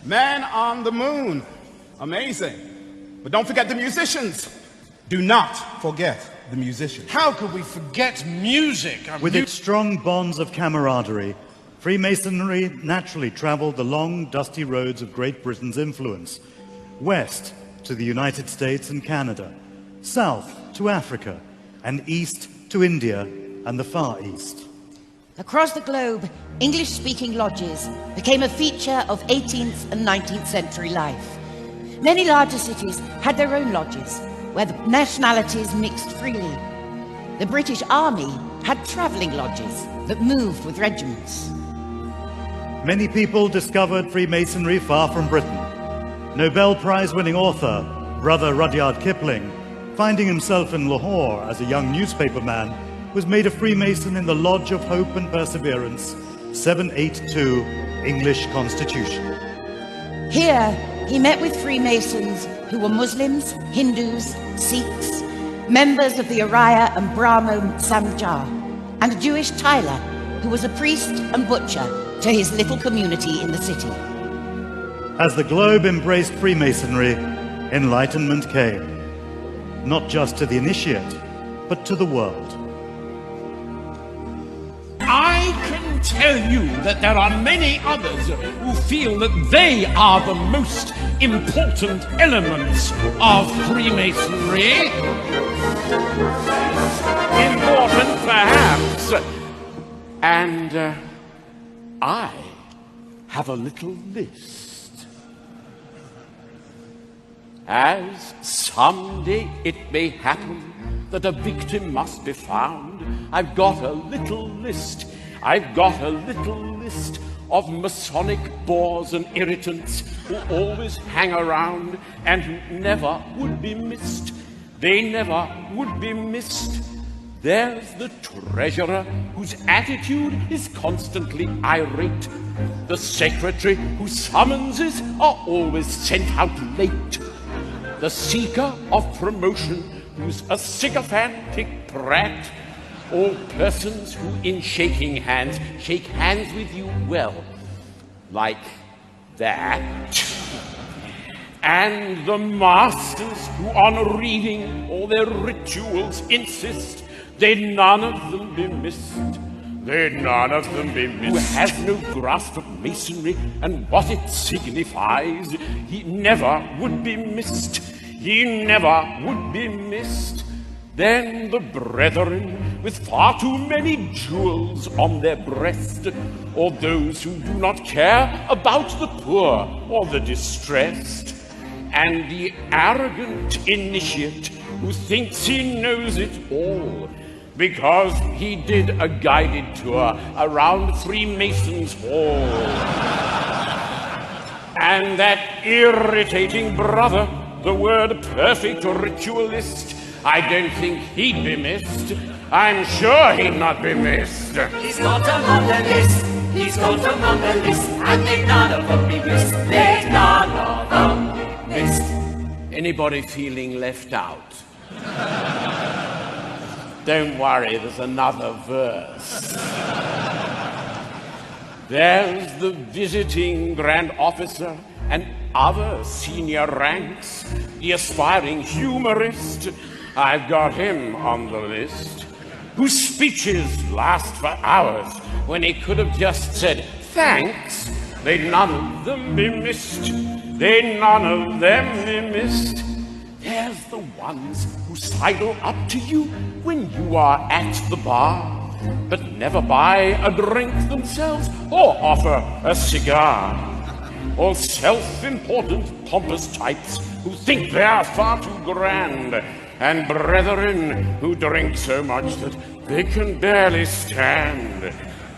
Man on the moon. Amazing. But don't forget the musicians. Do not forget the musicians. How could we forget music? With its strong bonds of camaraderie, Freemasonry naturally traveled the long, dusty roads of Great Britain's influence, west to the United States and Canada, south to Africa, and east to India and the Far East. Across the globe, English-speaking lodges became a feature of 18th and 19th century life. Many larger cities had their own lodges, where the nationalities mixed freely. The British Army had travelling lodges that moved with regiments. Many people discovered Freemasonry far from Britain. Nobel Prize-winning author, Brother Rudyard Kipling, finding himself in Lahore as a young newspaperman, was made a Freemason in the Lodge of Hope and Perseverance, 782 English Constitution. Here, he met with Freemasons who were Muslims, Hindus, Sikhs, members of the Arya and Brahmo Samaj, and a Jewish tiler who was a priest and butcher to his little community in the city. As the globe embraced Freemasonry, enlightenment came, not just to the initiate, but to the world. I can tell you that there are many others who feel that they are the most important elements of Freemasonry. Important, perhaps. And I have a little list. As someday it may happen that a victim must be found, I've got a little list. I've got a little list of Masonic bores and irritants who always hang around and who never would be missed. They never would be missed. There's the treasurer whose attitude is constantly irate. The secretary whose summonses are always sent out late. The seeker of promotion who's a sycophantic brat. All persons who in shaking hands shake hands with you well, like that. And the masters who on reading all their rituals insist, they none of them be missed. They none of them be missed. Who has no grasp of masonry and what it signifies, he never would be missed. He never would be missed. Then the brethren with far too many jewels on their breast, or those who do not care about the poor or the distressed, and the arrogant initiate who thinks he knows it all because he did a guided tour around Freemasons' Hall. And that irritating brother, the word perfect ritualist, I don't think he'd be missed. I'm sure he'd not be missed. He's got them on the list. He's got them on the list. And they none of them be missed. They none of them be missed. Anybody feeling left out? Don't worry, there's another verse. There's the visiting grand officer and other senior ranks, the aspiring humorist, I've got him on the list, whose speeches last for hours when he could have just said thanks. They'd none of them be missed. They'd none of them be missed. There's the ones who sidle up to you when you are at the bar, but never buy a drink themselves or offer a cigar. All self-important, pompous types who think they're far too grand, and brethren who drink so much that they can barely stand.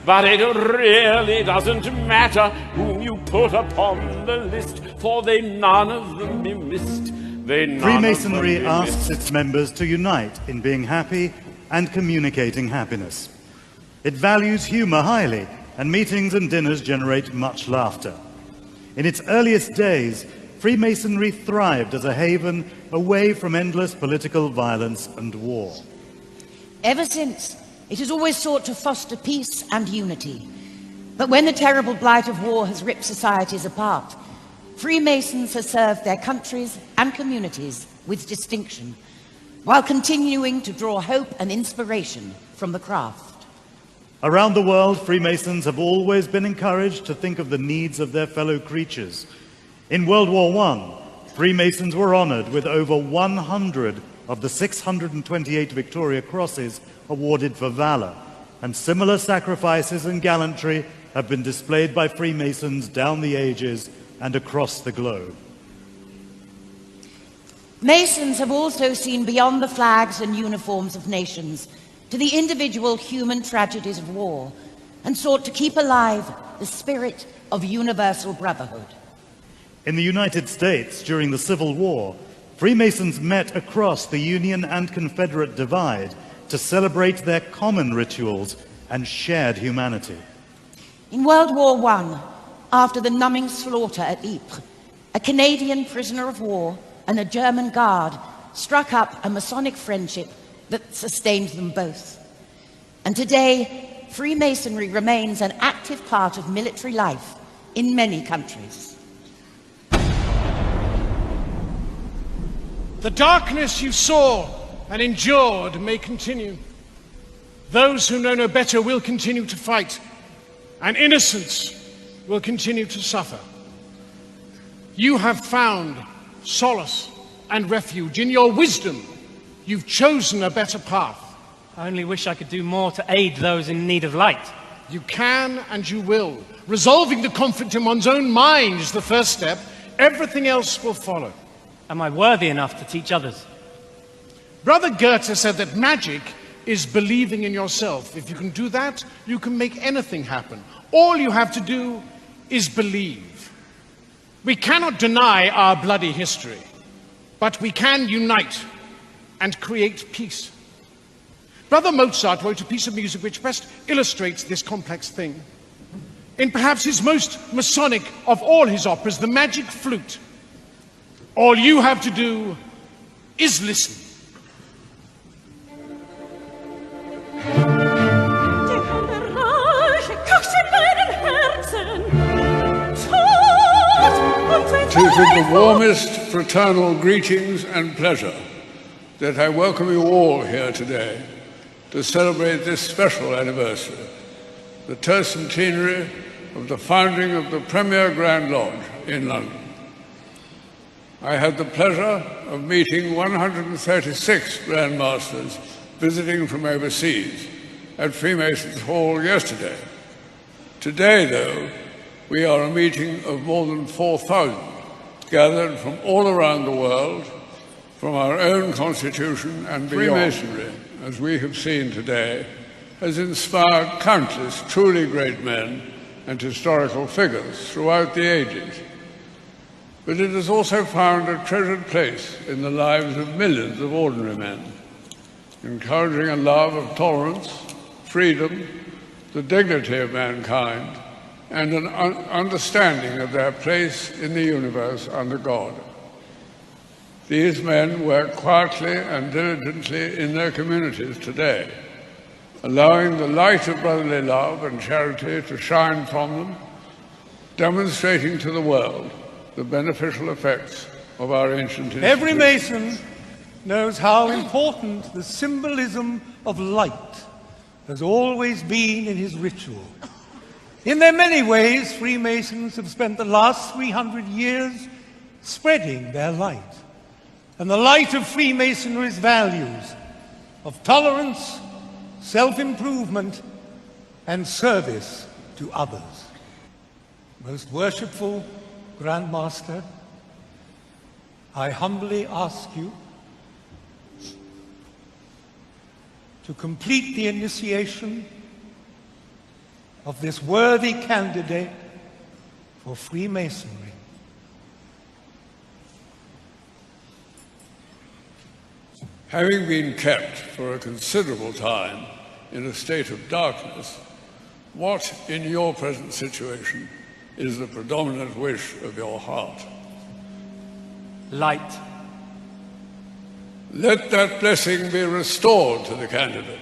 But it really doesn't matter whom you put upon the list, for they none of them be missed. Freemasonry asks its members to unite in being happy and communicating happiness. It values humor highly, and meetings and dinners generate much laughter. In its earliest days, Freemasonry thrived as a haven away from endless political violence and war. Ever since, it has always sought to foster peace and unity. But when the terrible blight of war has ripped societies apart, Freemasons have served their countries and communities with distinction, while continuing to draw hope and inspiration from the craft. Around the world, Freemasons have always been encouraged to think of the needs of their fellow creatures. In World War I, Freemasons were honored with over 100 of the 628 Victoria Crosses awarded for valor, and similar sacrifices and gallantry have been displayed by Freemasons down the ages and across the globe. Masons have also seen beyond the flags and uniforms of nations to the individual human tragedies of war and sought to keep alive the spirit of universal brotherhood. In the United States, during the Civil War, Freemasons met across the Union and Confederate divide to celebrate their common rituals and shared humanity. In World War I, after the numbing slaughter at Ypres, a Canadian prisoner of war and a German guard struck up a Masonic friendship that sustained them both. And today, Freemasonry remains an active part of military life in many countries. The darkness you saw and endured may continue. Those who know no better will continue to fight, and innocence will continue to suffer. You have found solace and refuge. In your wisdom, you've chosen a better path. I only wish I could do more to aid those in need of light. You can and you will. Resolving the conflict in one's own mind is the first step. Everything else will follow. Am I worthy enough to teach others? Brother Goethe said that magic is believing in yourself. If you can do that, you can make anything happen. All you have to do is believe. We cannot deny our bloody history, but we can unite and create peace. Brother Mozart wrote a piece of music which best illustrates this complex thing. In perhaps his most Masonic of all his operas, The Magic Flute, all you have to do is listen. It is with the warmest fraternal greetings and pleasure that I welcome you all here today to celebrate this special anniversary, the tercentenary of the founding of the Premier Grand Lodge in London. I had the pleasure of meeting 136 Grand Masters visiting from overseas at Freemasons Hall yesterday. Today, though, we are a meeting of more than 4,000, gathered from all around the world, from our own constitution and beyond. Freemasonry, as we have seen today, has inspired countless truly great men and historical figures throughout the ages. But it has also found a treasured place in the lives of millions of ordinary men, encouraging a love of tolerance, freedom, the dignity of mankind, and an understanding of their place in the universe under God. These men work quietly and diligently in their communities today, allowing the light of brotherly love and charity to shine from them, demonstrating to the world the beneficial effects of our ancient institutions. Every Mason knows how important the symbolism of light has always been in his ritual. In their many ways, Freemasons have spent the last 300 years spreading their light. And the light of Freemasonry's values of tolerance, self-improvement, and service to others. Most worshipful Grand Master, I humbly ask you to complete the initiation of this worthy candidate for Freemasonry. Having been kept for a considerable time in a state of darkness, what in your present situation is the predominant wish of your heart? Light. Let that blessing be restored to the candidate.